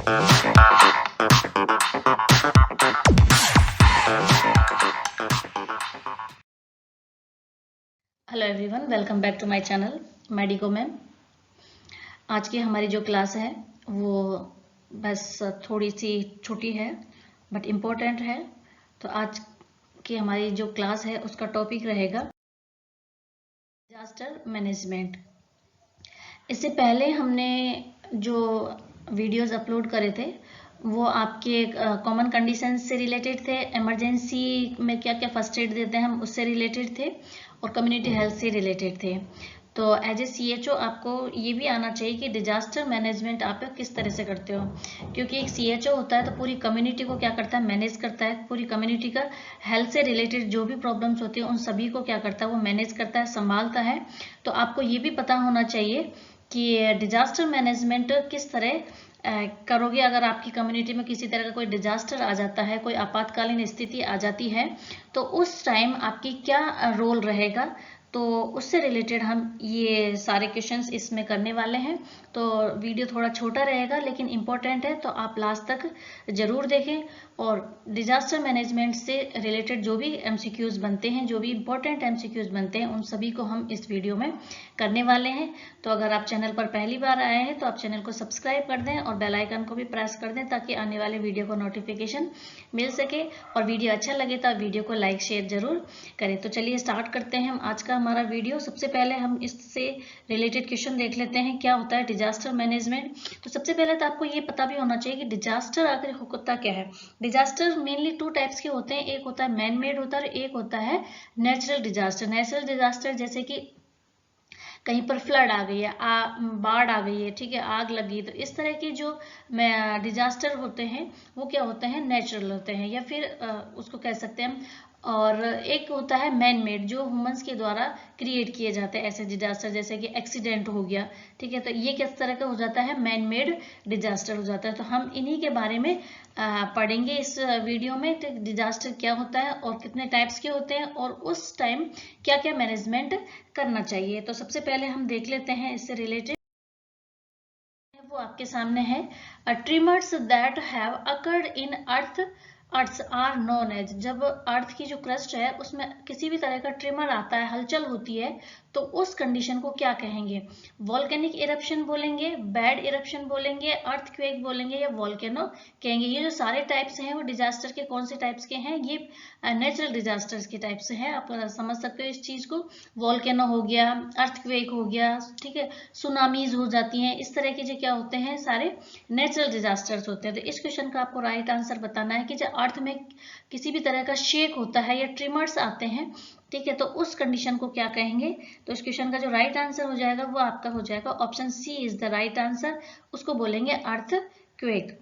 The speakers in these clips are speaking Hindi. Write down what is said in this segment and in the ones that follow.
Hello everyone, welcome back to my channel Medico ma'am. आज की हमारी जो क्लास है वो बस थोड़ी सी छोटी है बट इम्पोर्टेंट है। तो आज की हमारी जो क्लास है उसका टॉपिक रहेगा डिजास्टर मैनेजमेंट। इससे पहले हमने जो वीडियोस अपलोड करे थे वो आपके कॉमन कंडीशन से रिलेटेड थे, इमरजेंसी में क्या क्या फर्स्ट एड देते हैं हम उससे रिलेटेड थे, और कम्युनिटी हेल्थ से रिलेटेड थे। तो एज ए CHO आपको ये भी आना चाहिए कि डिजास्टर मैनेजमेंट आप किस तरह से करते हो, क्योंकि एक CHO होता है तो पूरी कम्युनिटी को क्या करता है, मैनेज करता है। पूरी कम्युनिटी का हेल्थ से रिलेटेड जो भी प्रॉब्लम्स होती है उन सभी को क्या करता है, वो मैनेज करता है, संभालता है। तो आपको ये भी पता होना चाहिए कि डिजास्टर मैनेजमेंट किस तरह करोगे अगर आपकी कम्युनिटी में किसी तरह का कोई डिजास्टर आ जाता है, कोई आपातकालीन स्थिति आ जाती है, तो उस टाइम आपकी क्या रोल रहेगा। तो उससे रिलेटेड हम ये सारे क्वेश्चंस इसमें करने वाले हैं। तो वीडियो थोड़ा छोटा रहेगा लेकिन इम्पोर्टेंट है, तो आप लास्ट तक जरूर देखें। और डिजास्टर मैनेजमेंट से रिलेटेड जो भी MCQs बनते हैं, जो भी इम्पोर्टेंट MCQs बनते हैं, उन सभी को हम इस वीडियो में करने वाले हैं। तो अगर आप चैनल पर पहली बार आए हैं तो आप चैनल को सब्सक्राइब कर दें और बेल आइकन को भी प्रेस कर दें ताकि आने वाले वीडियो को नोटिफिकेशन मिल सके। और वीडियो अच्छा लगे तो आप वीडियो को लाइक शेयर जरूर करें। तो चलिए स्टार्ट करते हैं हम आज का हमारा वीडियो। सबसे पहले हम इससे रिलेटेड क्वेश्चन देख लेते हैं, क्या होता है डिजास्टर मैनेजमेंट। तो सबसे पहले तो आपको ये पता भी होना चाहिए कि डिजास्टर आखिर होता क्या है। डिजास्टर मेनली 2 टाइप्स के होते हैं, एक होता है मैन मेड होता है और एक होता है नेचुरल डिजास्टर। नेचुरल डिजास्टर जैसे कि कहीं पर फ्लड आ गई है, बाढ़ आ गई है, ठीक है, आग लगी, तो इस तरह के जो डिजास्टर होते हैं वो क्या होते हैं, नेचुरल होते हैं, या फिर उसको कह सकते हैं हम। और एक होता है मैन मेड, जो ह्यूमंस के द्वारा क्रिएट किए जाते हैं ऐसे डिजास्टर, जैसे कि एक्सीडेंट हो गया, ठीक है। तो ये किस तरह का हो जाता है, मैन मेड डिजास्टर हो जाता है। तो हम इन्हीं के बारे में पढ़ेंगे इस वीडियो में। तो डिजास्टर क्या होता है और कितने टाइप्स के होते हैं और उस टाइम क्या क्या मैनेजमेंट करना चाहिए। तो सबसे पहले हम देख लेते हैं इससे रिलेटेड, वो आपके सामने है। Tremors that have occurred in earth are known as. जब अर्थ की जो क्रस्ट है उसमें किसी भी तरह का ट्रिमर आता है, हलचल होती है, तो उस कंडीशन को क्या कहेंगे, वॉल्केनिक इरप्शन बोलेंगे, बैड इरप्शन बोलेंगे, अर्थक्वेक बोलेंगे, या वॉल्केनो कहेंगे। ये जो सारे टाइप्स हैं वो डिजास्टर के कौन से टाइप्स के हैं, ये नेचुरल डिजास्टर्स के टाइप से हैं। आप समझ सकते हो इस चीज को। वॉल्केनो हो गया, अर्थक्वेक हो गया, ठीक है, सुनामीज हो जाती हैं, इस तरह के जो क्या होते हैं, सारे नेचुरल डिजास्टर्स होते हैं। तो इस क्वेश्चन का आपको राइट आंसर बताना है कि जब अर्थ में किसी भी तरह का शेक होता है या ट्रिमर्स आते हैं, ठीक है, तो उस कंडीशन को क्या कहेंगे। तो इस क्वेश्चन का जो राइट आंसर हो जाएगा वो आपका हो जाएगा option C is the right answer. उसको बोलेंगे अर्थक्वेक।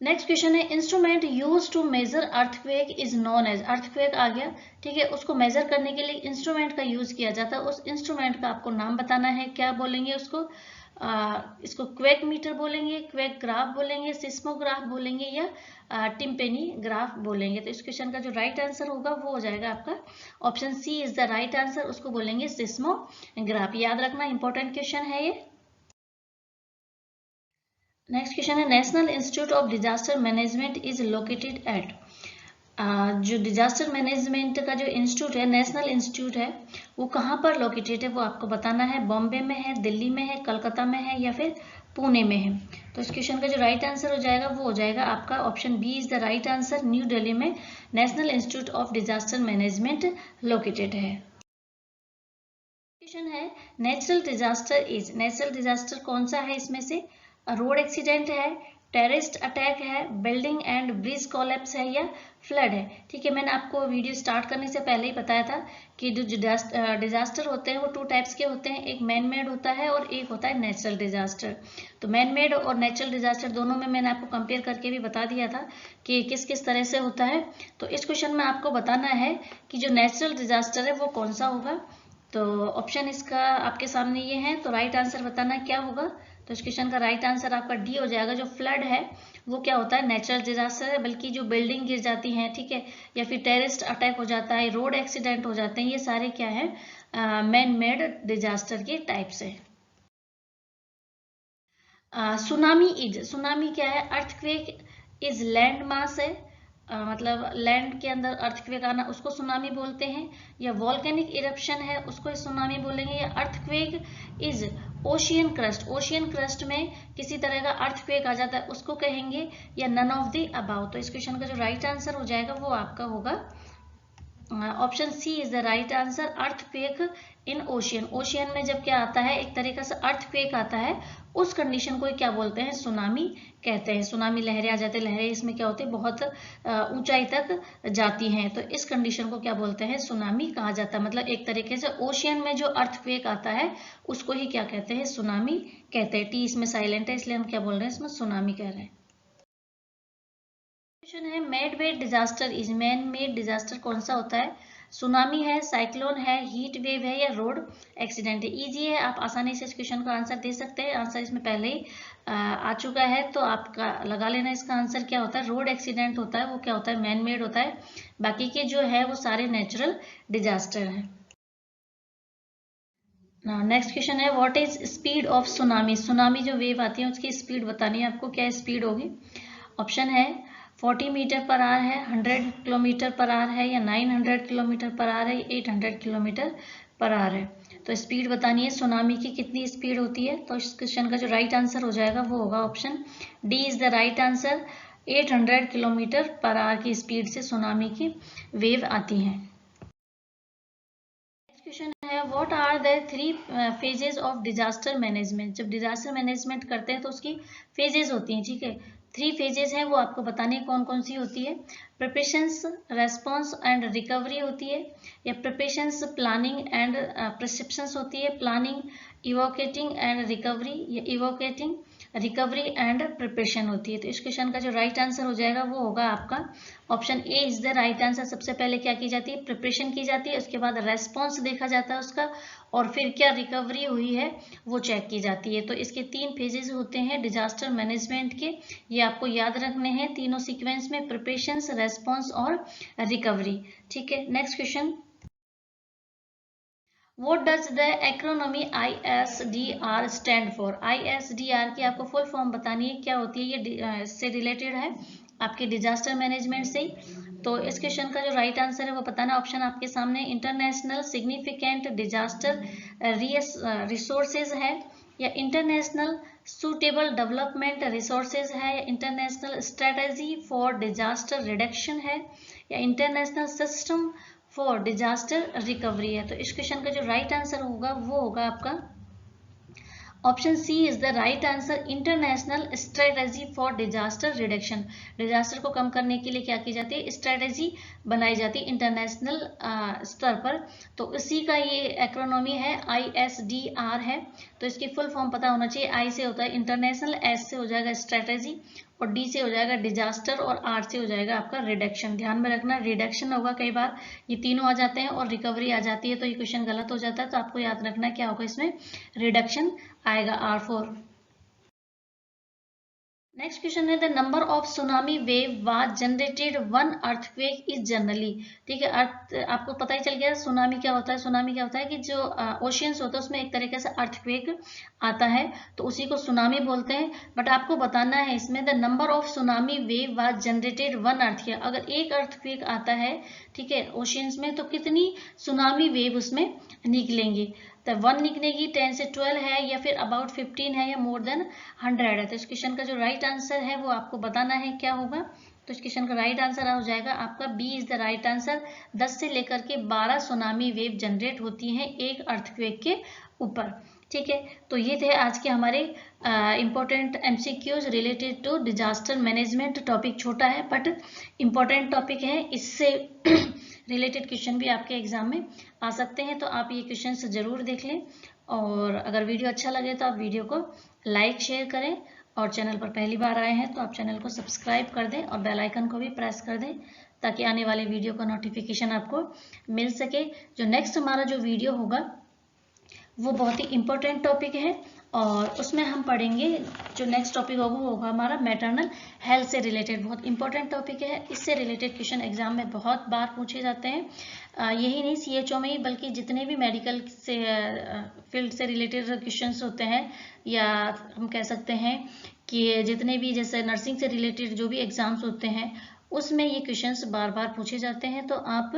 नेक्स्ट क्वेश्चन है, instrument use to measure earthquake is known as. Earthquake आ गया, ठीक है, उसको मेजर करने के लिए इंस्ट्रूमेंट का यूज किया जाता है। उस इंस्ट्रूमेंट का आपको नाम बताना है, क्या बोलेंगे उसको। इसको क्वेक मीटर बोलेंगे, क्वेक ग्राफ बोलेंगे, सिस्मोग्राफ बोलेंगे, या टिम्पेनी ग्राफ बोलेंगे। तो इस क्वेश्चन का जो राइट आंसर होगा वो हो जाएगा आपका option C is the right answer. उसको बोलेंगे सिस्मोग्राफ। याद रखना, इंपॉर्टेंट क्वेश्चन है ये। नेक्स्ट क्वेश्चन है, National institute of disaster Management is located at. जो डिजास्टर मैनेजमेंट का जो इंस्टीट्यूट है, नेशनल इंस्टीट्यूट है, वो कहाँ पर लोकेटेड है वो आपको बताना है। बॉम्बे में है, दिल्ली में है, कलकत्ता में है, या फिर पुणे में है। तो इस क्वेश्चन का जो राइट आंसर हो जाएगा वो हो जाएगा आपका option B is the right answer. New Delhi में national institute of disaster management located है। क्वेश्चन है, natural disaster is. Natural disaster कौन सा है इसमें से, रोड एक्सीडेंट है, टेररिस्ट अटैक है, बिल्डिंग एंड ब्रिज कोलैप्स है, या फ्लड है। ठीक है, मैंने आपको वीडियो स्टार्ट करने से पहले ही बताया था कि जो डिजास्टर होते हैं वो 2 टाइप्स के होते हैं, एक मैन मेड होता है और एक होता है नेचुरल डिजास्टर। तो मैन मेड और नेचुरल डिजास्टर दोनों में मैंने आपको कंपेयर करके भी बता दिया था कि किस किस तरह से होता है। तो इस क्वेश्चन में आपको बताना है कि जो नेचुरल डिजास्टर है वो कौन सा होगा। तो ऑप्शन इसका आपके सामने ये है, तो राइट आंसर बताना क्या होगा। तो इस क्वेश्चन का राइट आंसर आपका डी हो जाएगा। जो फ्लड है वो क्या होता है, नेचुरल डिजास्टर है, बल्कि जो बिल्डिंग गिर जाती है, ठीक है, या फिर टेररिस्ट अटैक हो जाता है, रोड एक्सीडेंट हो जाते हैं, ये सारे क्या है, मैन मेड डिजास्टर के टाइप से। सुनामी क्या है? अर्थक्वेक इज लैंड मास है, मतलब लैंड के अंदर अर्थक्वेक आना, उसको सुनामी बोलते हैं। या वॉल्केनिक इरप्शन है, उसको सुनामी बोलेंगे। या earthquake is ocean crust, ocean crust में किसी तरह का अर्थक्वेक आ जाता है, उसको कहेंगे। या नन ऑफ द अबाउ। तो इस क्वेश्चन का जो राइट आंसर हो जाएगा वो आपका होगा option C is the right answer, earthquake in ocean. Ocean में जब क्या आता है, एक तरीके से अर्थक्वेक आता है, उस कंडीशन को क्या बोलते हैं? सुनामी कहते हैं। सुनामी लहरें आ जाती है, लहरें इसमें क्या होती है? बहुत ऊंचाई तक जाती हैं, तो इस कंडीशन को क्या बोलते हैं? सुनामी कहा जाता है। मतलब एक तरीके से ओशियन में जो अर्थक्वेक आता है उसको ही क्या कहते हैं? सुनामी कहते हैं। टी इसमें साइलेंट है, इसलिए हम क्या बोल रहे हैं? इसमें सुनामी कह रहे हैं। क्वेश्चन है made made disaster is, man made disaster कौन सा होता है? सुनामी है, साइक्लोन है, हीट वेव है, या रोड एक्सीडेंट है? इजी है, आप आसानी से इस क्वेश्चन का आंसर दे सकते हैं। आंसर इसमें पहले ही आ चुका है, तो आपका लगा लेना। इसका आंसर क्या होता है? रोड एक्सीडेंट होता है। वो क्या होता है? मैन मेड होता है। बाकी के जो है वो सारे नेचुरल डिजास्टर हैं। नेक्स्ट क्वेश्चन है what is speed of tsunami. Tsunami जो वेव आती है उसकी स्पीड बतानी है आपको, क्या स्पीड होगी? ऑप्शन है 40 मीटर पर आवर है, 100 किलोमीटर पर आवर है, या 900 किलोमीटर पर आवर है, 800 किलोमीटर पर आवर है। तो स्पीड बतानी है सुनामी की कितनी स्पीड होती है। तो इस क्वेश्चन का जो राइट आंसर हो जाएगा वो होगा option D is the right answer. 800 kilometre per hour की स्पीड से सुनामी की वेव आती है। क्वेश्चन है what are the 3 phases of disaster management. जब डिजास्टर मैनेजमेंट करते हैं तो उसकी फेजेस होती हैं, ठीक है। 3 फेजेस हैं, वो आपको बताने कौन कौन सी होती है। प्रिपरेशंस, रेस्पॉन्स एंड रिकवरी होती है। या प्रिपरेशंस, प्लानिंग एंड प्रिस्क्रिप्शंस होती है। प्लानिंग, इवोकेटिंग एंड रिकवरी, या इवोकेटिंग, रिकवरी एंड प्रिपरेशन होती है। तो इस क्वेश्चन का जो राइट आंसर हो जाएगा वो होगा आपका option A is the right answer. सबसे पहले क्या की जाती है? प्रिपरेशन की जाती है, उसके बाद रेस्पॉन्स देखा जाता है उसका, और फिर क्या रिकवरी हुई है वो चेक की जाती है। तो इसके 3 फेजेस होते हैं डिजास्टर मैनेजमेंट के, ये आपको याद रखने हैं तीनों सीक्वेंस में, प्रिपरेशन, रेस्पॉन्स और रिकवरी। ठीक है, next question, What does the acronym ISDR stand for? ISDR की आपको फुल फॉर्म बतानी है, क्या होती है ये, इससे रिलेटेड है आपके डिजास्टर मैनेजमेंट से। तो इस क्वेश्चन का जो राइट आंसर है वो बताना। ऑप्शन आपके सामने इंटरनेशनल सिग्निफिकेंट डिजास्टर रिसोर्सेज है, या इंटरनेशनल सूटेबल डेवलपमेंट रिसोर्सेज है, या international strategy for disaster reduction है, या international system for disaster recovery है। तो इस क्वेश्चन का जो राइट आंसर होगा वो होगा आपका option C is the right answer, international strategy for disaster reduction. Disaster को कम करने के लिए क्या की जाती है? स्ट्रेटेजी बनाई जाती है इंटरनेशनल स्तर पर। तो इसी का ये एक्रोनॉमी है, ISDR है। तो इसकी फुल फॉर्म पता होना चाहिए। आई से होता है इंटरनेशनल, एस से हो जाएगा स्ट्रेटेजी, और डी से हो जाएगा डिजास्टर, और आर से हो जाएगा आपका रिडक्शन। ध्यान में रखना, रिडक्शन होगा, कई बार ये तीनों आ जाते हैं और रिकवरी आ जाती है, तो ये क्वेश्चन गलत हो जाता है। तो आपको याद रखना क्या होगा इसमें? रिडक्शन आएगा, R4। नेक्स्ट क्वेश्चन है the number of tsunami wave was generated one earthquake is generally. ठीक है, आपको पता ही चल गया सुनामी क्या होता है। सुनामी क्या होता है कि जो ओशियंस होता है उसमें एक तरीके से अर्थक्वेक आता है, तो उसी को सुनामी बोलते हैं। बट आपको बताना है इसमें the number of tsunami wave was generated one earthquake. अगर एक अर्थक्वेक आता है, ठीक है, ओशियंस में, तो कितनी सुनामी वेव उसमें निकलेंगी? तो 1 निकलेगी, 10 से 12 है, या फिर अबाउट 15 है, या मोर देन 100 है। तो इस क्वेश्चन का जो राइट आंसर है वो आपको बताना है क्या होगा। तो इस क्वेश्चन का राइट आंसर हो जाएगा आपका B is the right answer. 10 से लेकर के 12 सुनामी वेव जनरेट होती हैं एक अर्थक्वेक के ऊपर। ठीक है, तो ये थे आज के हमारे important MCQs related to disaster management. Topic छोटा है बट इम्पोर्टेंट टॉपिक है, इससे रिलेटेड क्वेश्चन भी आपके एग्जाम में आ सकते हैं। तो आप ये क्वेश्चन जरूर देख लें, और अगर वीडियो अच्छा लगे तो आप वीडियो को लाइक शेयर करें, और चैनल पर पहली बार आए हैं तो आप चैनल को सब्सक्राइब कर दें, और बेल आइकन को भी प्रेस कर दें, ताकि आने वाले वीडियो का नोटिफिकेशन आपको मिल सके। जो नेक्स्ट हमारा जो वीडियो होगा वो बहुत ही इम्पोर्टेंट टॉपिक है, और उसमें हम पढ़ेंगे जो नेक्स्ट टॉपिक होगा वो होगा हमारा मैटरनल हेल्थ से रिलेटेड। बहुत इंपॉर्टेंट टॉपिक है, इससे रिलेटेड क्वेश्चन एग्जाम में बहुत बार पूछे जाते हैं। यही नहीं CHO में ही, बल्कि जितने भी मेडिकल से फील्ड से रिलेटेड क्वेश्चंस होते हैं, या हम कह सकते हैं कि जितने भी जैसे नर्सिंग से रिलेटेड जो भी एग्जाम्स होते हैं उसमें ये क्वेश्चंस बार बार पूछे जाते हैं। तो आप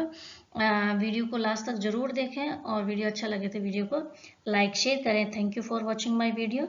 वीडियो को लास्ट तक जरूर देखें, और वीडियो अच्छा लगे तो वीडियो को लाइक शेयर करें। Thank you for watching my video.